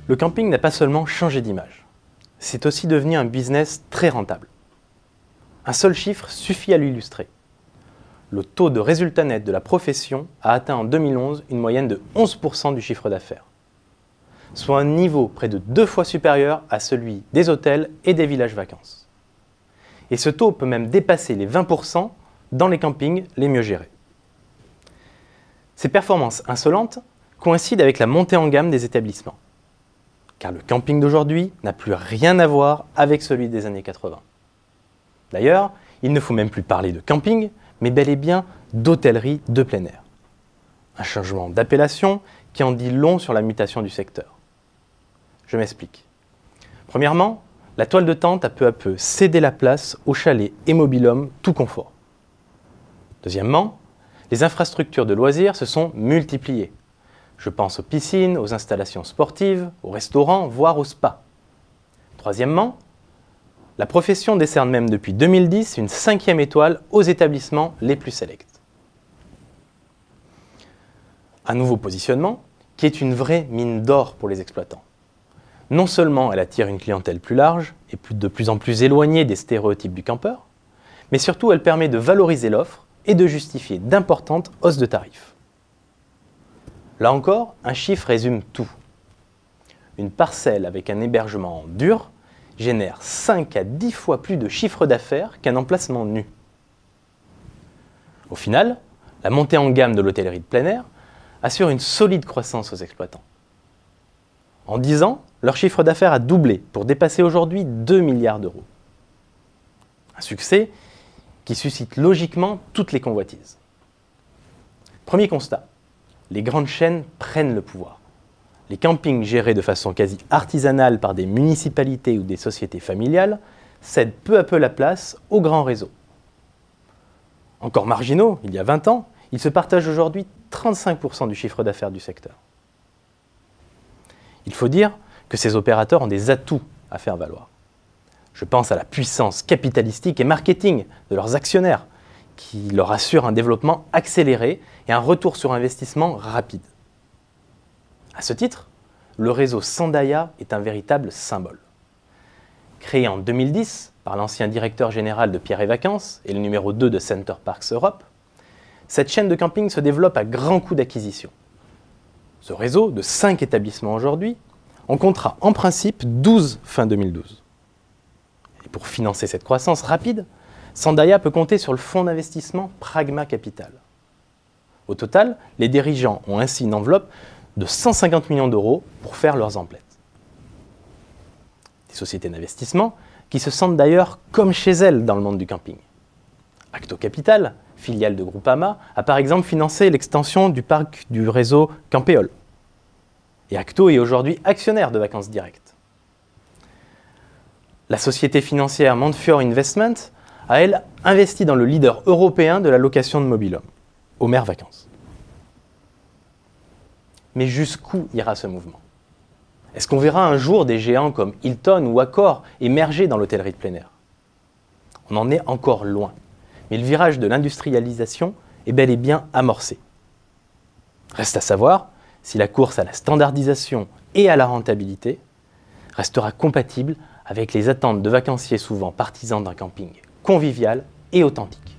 Le camping n'a pas seulement changé d'image, c'est aussi devenu un business très rentable. Un seul chiffre suffit à l'illustrer. Le taux de résultat net de la profession a atteint en 2011 une moyenne de 11% du chiffre d'affaires, soit un niveau près de 2 fois supérieur à celui des hôtels et des villages vacances. Et ce taux peut même dépasser les 20% dans les campings les mieux gérés. Ces performances insolentes coïncident avec la montée en gamme des établissements, car le camping d'aujourd'hui n'a plus rien à voir avec celui des années 80. D'ailleurs, il ne faut même plus parler de camping, mais bel et bien d'hôtellerie de plein air. Un changement d'appellation qui en dit long sur la mutation du secteur. Je m'explique. Premièrement, la toile de tente a peu à peu cédé la place aux chalets et mobil-homes tout confort. Deuxièmement, les infrastructures de loisirs se sont multipliées. Je pense aux piscines, aux installations sportives, aux restaurants, voire aux spas. Troisièmement, la profession décerne même depuis 2010 une 5e étoile aux établissements les plus sélects. Un nouveau positionnement qui est une vraie mine d'or pour les exploitants. Non seulement elle attire une clientèle plus large et de plus en plus éloignée des stéréotypes du campeur, mais surtout elle permet de valoriser l'offre et de justifier d'importantes hausses de tarifs. Là encore, un chiffre résume tout. Une parcelle avec un hébergement dur génère 5 à 10 fois plus de chiffre d'affaires qu'un emplacement nu. Au final, la montée en gamme de l'hôtellerie de plein air assure une solide croissance aux exploitants. En 10 ans, leur chiffre d'affaires a doublé pour dépasser aujourd'hui 2 milliards d'euros. Un succès qui suscite logiquement toutes les convoitises. Premier constat, les grandes chaînes prennent le pouvoir. Les campings gérés de façon quasi artisanale par des municipalités ou des sociétés familiales cèdent peu à peu la place aux grands réseaux. Encore marginaux, il y a 20 ans, ils se partagent aujourd'hui 35% du chiffre d'affaires du secteur. Il faut dire que ces opérateurs ont des atouts à faire valoir. Je pense à la puissance capitalistique et marketing de leurs actionnaires, qui leur assurent un développement accéléré et un retour sur investissement rapide. À ce titre, le réseau Sandaya est un véritable symbole. Créé en 2010 par l'ancien directeur général de Pierre et Vacances et le numéro 2 de Center Parcs Europe, cette chaîne de camping se développe à grands coups d'acquisition. Ce réseau, de 5 établissements aujourd'hui, en comptera en principe 12 fin 2012. Et pour financer cette croissance rapide, Sandaya peut compter sur le fonds d'investissement Pragma Capital. Au total, les dirigeants ont ainsi une enveloppe de 150 millions d'euros pour faire leurs emplettes. Des sociétés d'investissement qui se sentent d'ailleurs comme chez elles dans le monde du camping. Acto Capital, filiale de Groupama, a par exemple financé l'extension du parc du réseau Campéole. Et Acto est aujourd'hui actionnaire de Vacances Direct. La société financière Montefiore Investment a, elle, investi dans le leader européen de la location de mobil-home, Omer Vacances. Mais jusqu'où ira ce mouvement? Est-ce qu'on verra un jour des géants comme Hilton ou Accor émerger dans l'hôtellerie de plein air? On en est encore loin, mais le virage de l'industrialisation est bel et bien amorcé. Reste à savoir si la course à la standardisation et à la rentabilité restera compatible avec les attentes de vacanciers souvent partisans d'un camping convivial et authentique.